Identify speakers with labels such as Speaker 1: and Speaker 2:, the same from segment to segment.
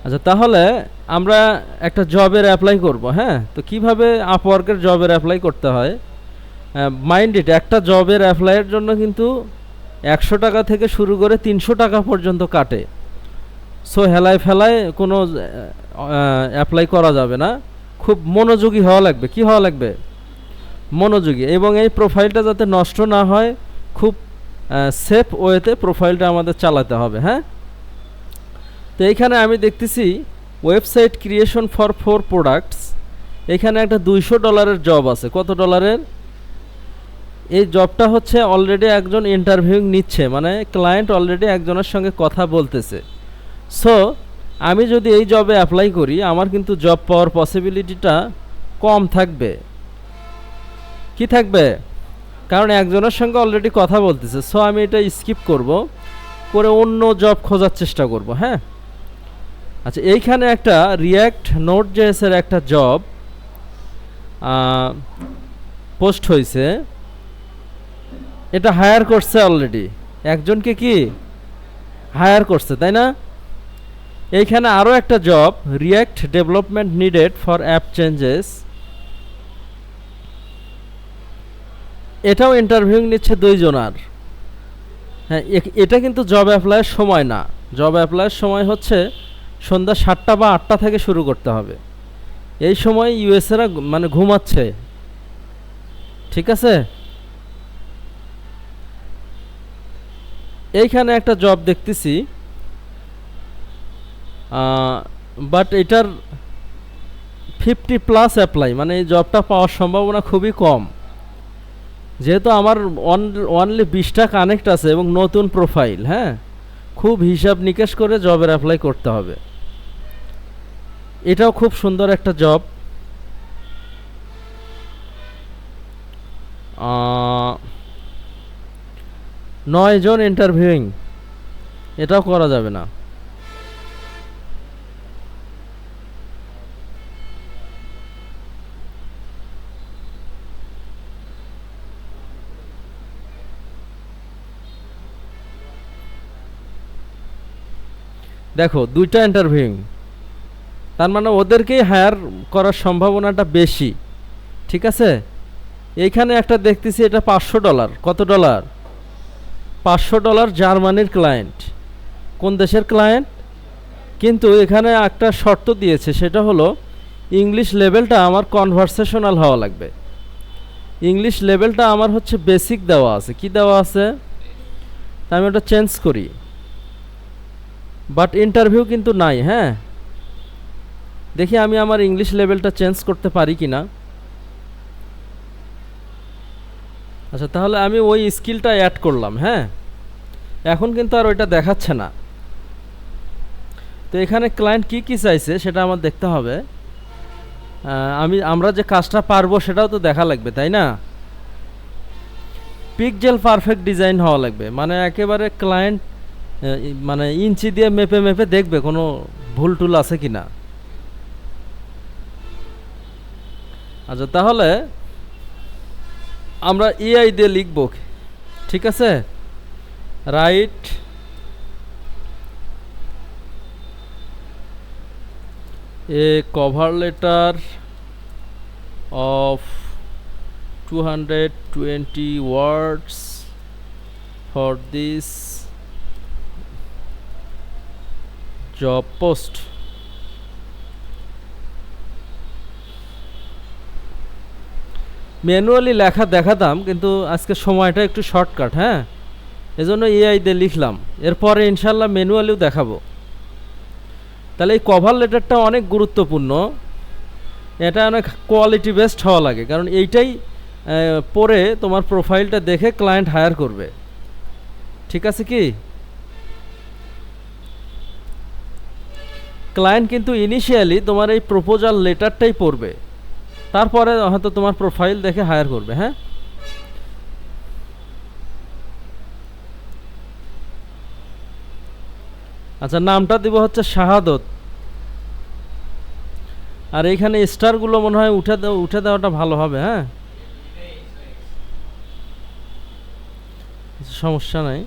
Speaker 1: আচ্ছা, তাহলে আমরা একটা জবের অ্যাপ্লাই করব, হ্যাঁ? তো কিভাবে আপওয়ার্কের জবের অ্যাপ্লাই করতে হয়? মাইন্ড ইট, একটা জবের অ্যাপ্লাইয়ের জন্য কিন্তু 100 টাকা থেকে শুরু করে 300 টাকা পর্যন্ত কাটে। সো হেলায় ফেলায় কোনো অ্যাপ্লাই করা যাবে না। খুব মনোযোগী হওয়া লাগবে। কি হওয়া লাগবে? মনোযোগী। এবং এই প্রোফাইলটা যাতে নষ্ট না হয়, খুব সেফ ওয়েতে প্রোফাইলটা আমাদের চালাতে হবে, হ্যাঁ? তো এইখানে আমি দেখতেছি ওয়েবসাইট ক্রিয়েশন ফর 4 প্রোডাক্টস। এখানে একটা $200 জব আছে। কত ডলারের? এই জবটা হচ্ছে অলরেডি একজন ইন্টারভিউইং নিচ্ছে, মানে ক্লায়েন্ট অলরেডি একজনের সঙ্গে কথা বলতেছে। সো আমি যদি এই জবে অ্যাপ্লাই করি, আমার কিন্তু জব পাওয়ার পসিবিলিটিটা কম থাকবে। কি থাকবে? কারণ একজনের সঙ্গে অলরেডি কথা বলতেছে। সো আমি এটা স্কিপ করব, করে অন্য জব খোঁজার চেষ্টা করব, হ্যাঁ? আচ্ছা, এইখানে একটা রিয়্যাক্ট নোট জেএসের একটা জব পোস্ট হয়েছে। এটা হায়ার করছে অলরেডি, একজনকে কি হায়ার করছে, তাই না? এইখানে আরও একটা job, react development needed for app changes. এটাও ইন্টারভিউ নিচ্ছে 2 জনার। হ্যাঁ, এটা কিন্তু জব অ্যাপ্লাইয়ের সময় না। জব অ্যাপ্লাইয়ের সময় হচ্ছে সন্ধ্যা 7টা বা 8টা থেকে শুরু করতে হবে। এই সময় ইউএসএরা মানে ঘুমাচ্ছে, ঠিক আছে? এইখানে একটা জব দেখতেছি, বাট এটার 50+ অ্যাপ্লাই, মানে এই জবটা পাওয়ার সম্ভাবনা খুবই কম। যেহেতু আমার অনলি 20টা কানেক্ট আছে এবং নতুন প্রোফাইল, হ্যাঁ, খুব হিসাব নিকেশ করে জবের অ্যাপ্লাই করতে হবে। এটাও খুব সুন্দর একটা জব। 9 জন ইন্টারভিউইং, এটাও করা যাবে না। দেখো 2টা ইন্টারভিউইং, তার মানে ওদেরকেই হায়ার করার সম্ভাবনাটা বেশি, ঠিক আছে? এইখানে একটা দেখতেছি, এটা $500। কত ডলার? $500, জার্মানির ক্লায়েন্ট। কোন দেশের ক্লায়েন্ট? কিন্তু এখানে একটা শর্ত দিয়েছে, সেটা হলো ইংলিশ লেভেলটা আমার কনভারসেশনাল হওয়া লাগবে। ইংলিশ লেভেলটা আমার হচ্ছে বেসিক দেওয়া আছে। কি দেওয়া আছে? তা আমি ওটা চেঞ্জ করি, বাট ইন্টারভিউ কিন্তু নাই, হ্যাঁ? দেখি আমি আমার ইংলিশ লেভেলটা চেঞ্জ করতে পারি কি না। আচ্ছা, তাহলে আমি ওই স্কিলটা অ্যাড করলাম, হ্যাঁ? এখন কিন্তু আর ওইটা দেখাচ্ছে না। তো এখানে ক্লায়েন্ট কি কি চাইছে সেটা আমার দেখতে হবে। আমরা যে কাজটা পারবো সেটাও তো দেখা লাগবে, তাই না? পিকজেল পারফেক্ট ডিজাইন হওয়া লাগবে, মানে একেবারে ক্লায়েন্ট মানে ইঞ্চি দিয়ে মেপে মেপে দেখবে কোনো ভুল টুল আছে কি না। আচ্ছা, তাহলে আমরা এআই দিয়ে লিখব, ঠিক আছে? Write a cover letter of 220 words for this job post. Manually লেখা দেখাতাম, কিন্তু আজকে সময়টা একটু শর্টকাট, হ্যাঁ, এজন্য এআই দিয়ে লিখলাম। এরপরে ইনশাল্লাহ ম্যানুয়ালিও দেখাবো। তাহলে এই কভার লেটারটা অনেক গুরুত্বপূর্ণ। এটা অনেক কোয়ালিটি বেস্ট হওয়া লাগে, কারণ এইটাই পরে তোমার প্রোফাইলটা দেখে ক্লায়েন্ট হায়ার করবে, ঠিক আছে? কি ক্লায়েন্ট কিন্তু ইনিশিয়ালি তোমার এই প্রপোজাল লেটারটাই পড়বে, তারপরে হয়তো তোমার প্রোফাইল দেখে হায়ার করবে, হ্যাঁ? আচ্ছা, নামটা দিব হচ্ছে শাহাদত। আর এইখানে স্টারগুলো মনে হয় উঠে দেওয়াটা ভালো হবে, হ্যাঁ? সমস্যা নাই।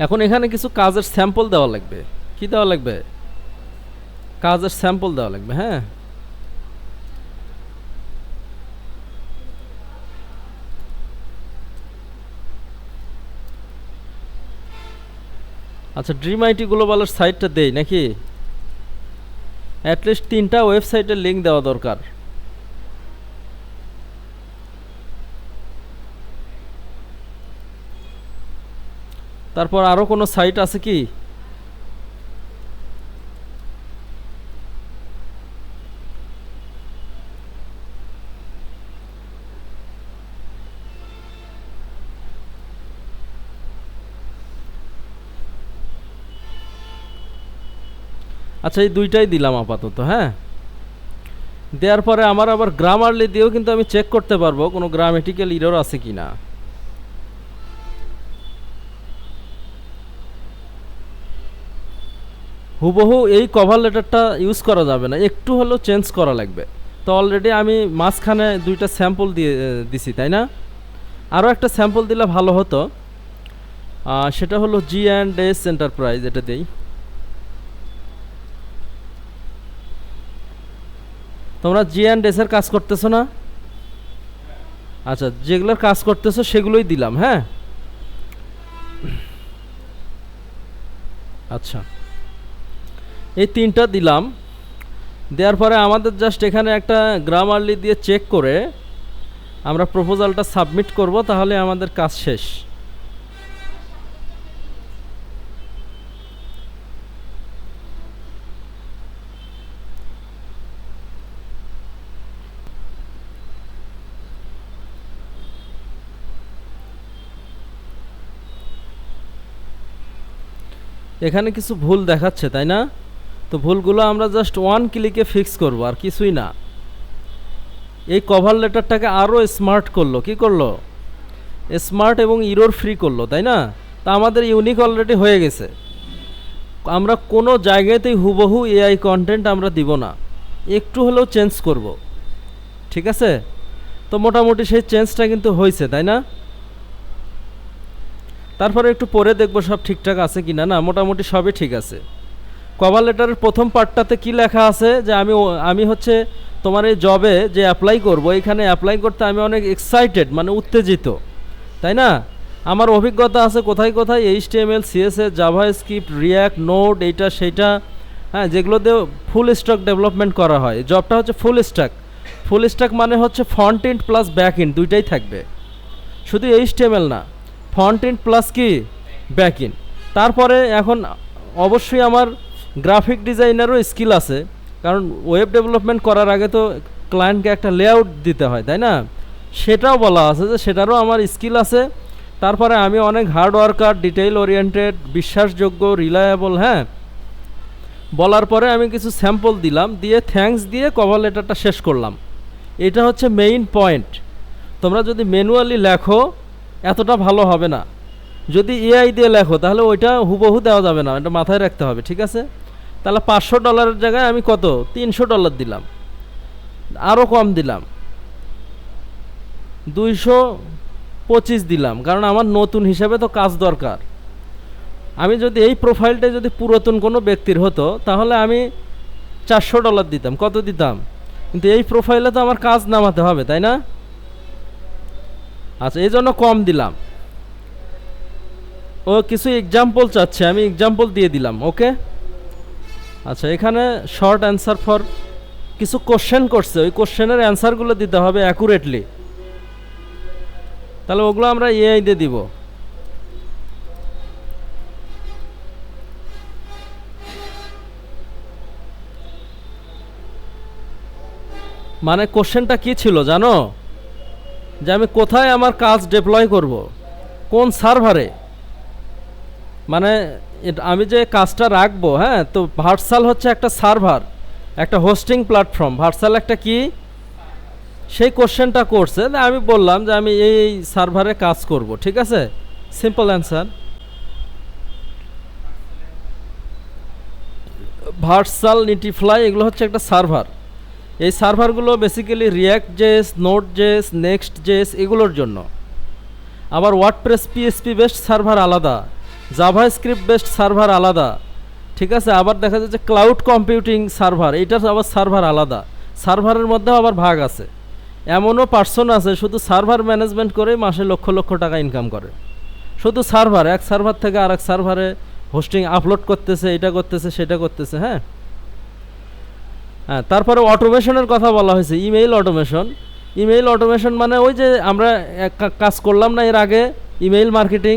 Speaker 1: এখন এখানে কিছু কাজের স্যাম্পল দেওয়া লাগবে। কি দেওয়া লাগবে? কাজের স্যাম্পল দেওয়া লাগবে। হ্যাঁ, আচ্ছা, ড্রিম আইটি গ্লোবালের সাইটটা দেই নাকি? অ্যাটলিস্ট 3টা ওয়েবসাইটের লিঙ্ক দেওয়া দরকার। তারপর আরও কোনো সাইট আছে কি? আচ্ছা, এই দুইটাই দিলাম আপাতত। হ্যাঁ, দেওয়ার পরে আমার আবার গ্রামারলি দিয়েও কিন্তু আমি চেক করতে পারবো কোনো গ্রামেটিক্যাল ইরর আছে কি না। হুবহু এই কভার লেটারটা ইউজ করা যাবে না, একটু হলেও চেঞ্জ করা লাগবে। তো অলরেডি আমি মাঝখানে দুইটা স্যাম্পল দিয়ে দিছি, তাই না? আরও একটা স্যাম্পল দিলে ভালো হতো। সেটা হলো G&S এন্টারপ্রাইজ, এটা দেই। তোমরা G&S এর কাজ করতেছো না? আচ্ছা, যেগুলোর কাজ করতেছো সেগুলোই দিলাম। হ্যাঁ, আচ্ছা, এই 3টা দিলাম। দেওয়ার পরে আমাদের জাস্ট এখানে একটা গ্রামারলি দিয়ে চেক করে আমরা প্রপোজালটা সাবমিট করব, তাহলে আমাদের কাজ শেষ। এখানে কিছু ভুল দেখাচ্ছে, তাই না? তো ভুলগুলো আমরা জাস্ট 1 ক্লিকে ফিক্স করব, আর কিছুই না। এই কভার লেটারটাকে আরও স্মার্ট করলো। কি করলো? স্মার্ট এবং ইরর ফ্রি করলো, তাই না? তা আমাদের ইউনিক অলরেডি হয়ে গেছে। আমরা কোনো জায়গাতেই হুবহু এআই কন্টেন্ট আমরা দিব না, একটু হলেও চেঞ্জ করব। ঠিক আছে? তো মোটামুটি সেই চেঞ্জটা কিন্তু হয়েছে, তাই না? তারপরে একটু পরে দেখব সব ঠিকঠাক আছে কি না। না, মোটামুটি সবই ঠিক আছে। কভার লেটারের প্রথম পার্টটাতে কি লেখা আছে যে আমি হচ্ছে তোমার এই জবে যে অ্যাপ্লাই করব, এখানে অ্যাপ্লাই করতে আমি অনেক এক্সাইটেড, মানে উত্তেজিত, তাই না? আমার অভিজ্ঞতা আছে কোথায় কোথায় HTML, CSS, JavaScript, react, node, এইটা সেইটা, হ্যাঁ, যেগুলো দিয়ে ফুল স্ট্যাক ডেভেলপমেন্ট করা হয়। জবটা হচ্ছে ফুল স্ট্যাক। ফুল স্ট্যাক মানে হচ্ছে front end plus back end দুইটাই থাকবে, শুধু HTML না, ফ্রন্ট এন্ড প্লাস কি ব্যাক এন্ড। তারপরে এখন অবশ্যই আমার গ্রাফিক ডিজাইনারও স্কিল আছে, কারণ ওয়েব ডেভেলপমেন্ট করার আগে তো ক্লায়েন্টকে একটা লেআউট দিতে হয়, তাই না? সেটাও বলা আছে যে সেটারও আমার স্কিল আছে। তারপরে আমি অনেক হার্ড ওয়ার্কার, ডিটেইল ওরিয়েন্টেড, বিশ্বাসযোগ্য, রিলায়েবল। হ্যাঁ, বলার পরে আমি কিছু স্যাম্পল দিলাম, দিয়ে থ্যাঙ্কস দিয়ে কভার লেটারটা শেষ করলাম। এটা হচ্ছে মেইন পয়েন্ট। তোমরা যদি ম্যানুয়ালি লেখো এতটা ভালো হবে না, যদি এআই দিয়ে লেখো তাহলে ওইটা হুবহু দেওয়া যাবে না, এটা মাথায় রাখতে হবে। ঠিক আছে? তাহলে $500 জায়গায় আমি কত $300 দিলাম, আরও কম দিলাম, 225 দিলাম, কারণ আমার নতুন হিসাবে তো কাজ দরকার। আমি যদি এই প্রোফাইলটা যদি পুরাতন কোনো ব্যক্তির হতো তাহলে আমি $400 দিতাম। কত দিতাম? কিন্তু এই প্রোফাইলে তো আমার কাজ নামাতে হবে, তাই না? আচ্ছা, এই জন্য কম দিলাম। ও কিছু এক্সাম্পল চাচ্ছে, আমি এক্সাম্পল দিয়ে দিলাম। ওকে, আচ্ছা, এখানে শর্ট অ্যান্সার ফর কিছু কোশ্চেন করছে, ওই কোশ্চেনের অ্যান্সারগুলো দিতে হবে অ্যাকুরেটলি, তাহলে ওগুলো আমরা এআই দিয়ে দিব। মানে কোশ্চেনটা কি ছিল জানো? যে আমি কোথায় আমার কাজ ডেপ্লয় করব, কোন সার্ভারে, মানে আমি যে কাজটা রাখবো। হ্যাঁ, তো ভার্সাল হচ্ছে একটা সার্ভার, একটা হোস্টিং প্ল্যাটফর্ম। ভার্সাল একটা কি, সেই কোশ্চেনটা করছে। আমি বললাম যে আমি এই সার্ভারে কাজ করব। ঠিক আছে, সিম্পল অ্যান্সার। ভার্সাল, নিটিফ্লাই, এগুলো হচ্ছে একটা সার্ভার। এই সার্ভারগুলো basically React JS, Node JS, Next JS এগুলোর জন্য। আবার ওয়ার্ডপ্রেস PHP বেসড সার্ভার আলাদা, জাভাস্ক্রিপ্ট বেসড সার্ভার আলাদা, ঠিক আছে। আবার দেখা যাচ্ছে ক্লাউড কম্পিউটিং সার্ভার, এইটার আবার সার্ভার আলাদা, সার্ভারের মধ্যেও আবার ভাগ আছে। এমনও পার্সন আছে শুধু সার্ভার ম্যানেজমেন্ট করে মাসে লক্ষ লক্ষ টাকা ইনকাম করে, শুধু সার্ভার, এক সার্ভার থেকে আরেক সার্ভারে হোস্টিং আপলোড করতেছে, এটা করতেছে সেটা করতেছে। হ্যাঁ, হ্যাঁ, তারপরে অটোমেশনের কথা বলা হয়েছে, ইমেইল অটোমেশন। ইমেইল অটোমেশন মানে ওই যে আমরা কাজ করলাম না এর আগে, ইমেইল মার্কেটিং,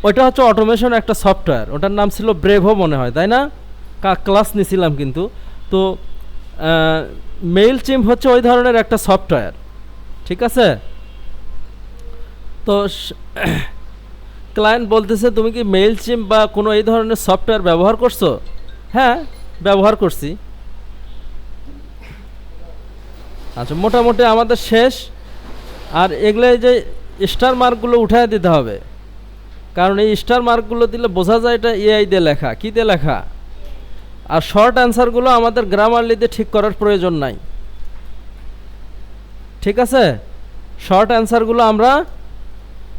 Speaker 1: ওইটা হচ্ছে অটোমেশন একটা সফটওয়্যার, ওটার নাম ছিল ব্রেভো মনে হয়, তাই না? ক্লাস নিছিলাম কিন্তু। তো মেইল চিম্প হচ্ছে ওই ধরনের একটা সফটওয়্যার, ঠিক আছে। তো ক্লায়েন্ট বলতেছে তুমি কি মেইল চিম্প বা কোনো এই ধরনের সফটওয়্যার ব্যবহার করছো? হ্যাঁ, ব্যবহার করছি। আচ্ছা, মোটামুটি আমাদের শেষ। আর এগুলো যে স্টার মার্কগুলো উঠায় দিতে হবে, কারণ এই স্টার মার্কগুলো দিলে বোঝা যায় এটা এআই দিয়ে লেখা, কী দিয়ে লেখা। আর শর্ট অ্যান্সারগুলো আমাদের গ্রামারলি দিয়ে ঠিক করার প্রয়োজন নাই, ঠিক আছে। শর্ট অ্যান্সারগুলো আমরা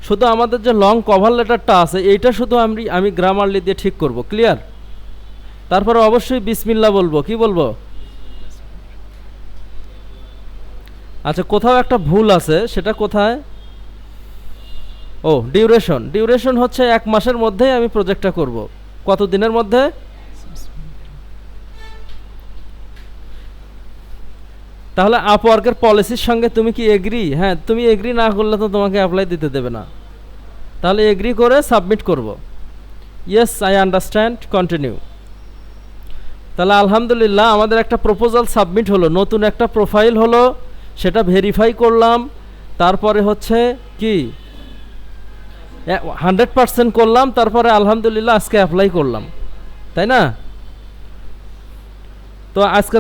Speaker 1: শুধু আমাদের যে লং কভার লেটারটা আছে এইটা শুধু আমি গ্রামারলি দিয়ে ঠিক করব, ক্লিয়ার। তারপরে অবশ্যই বিসমিল্লাহ বলবো, কি বলবো? আচ্ছা, কোথাও একটা ভুল আছে, সেটা কোথায়? ও, ডিউরেশন। ডিউরেশন হচ্ছে 1 মাসের মধ্যেই আমি প্রজেক্টটা করব। কত দিনের মধ্যে? তাহলে আপওয়ার্কের পলিসির সঙ্গে তুমি কি এগ্রি? হ্যাঁ, তুমি এগ্রি না করলে তো তোমাকে অ্যাপ্লাই দিতে দেবে না। তাহলে এগ্রি করে সাবমিট করব। Yes, I understand, continue. তাহলে আলহামদুলিল্লাহ আমাদের একটা প্রপোজাল সাবমিট হলো, নতুন একটা প্রোফাইল হলো, সেটা ভেরিফাই করলাম। তারপরে হচ্ছে কি 100% করলাম, তারপরে আলহামদুলিল্লাহ আজকে অ্যাপ্লাই করলাম, তাই না? তো আজকে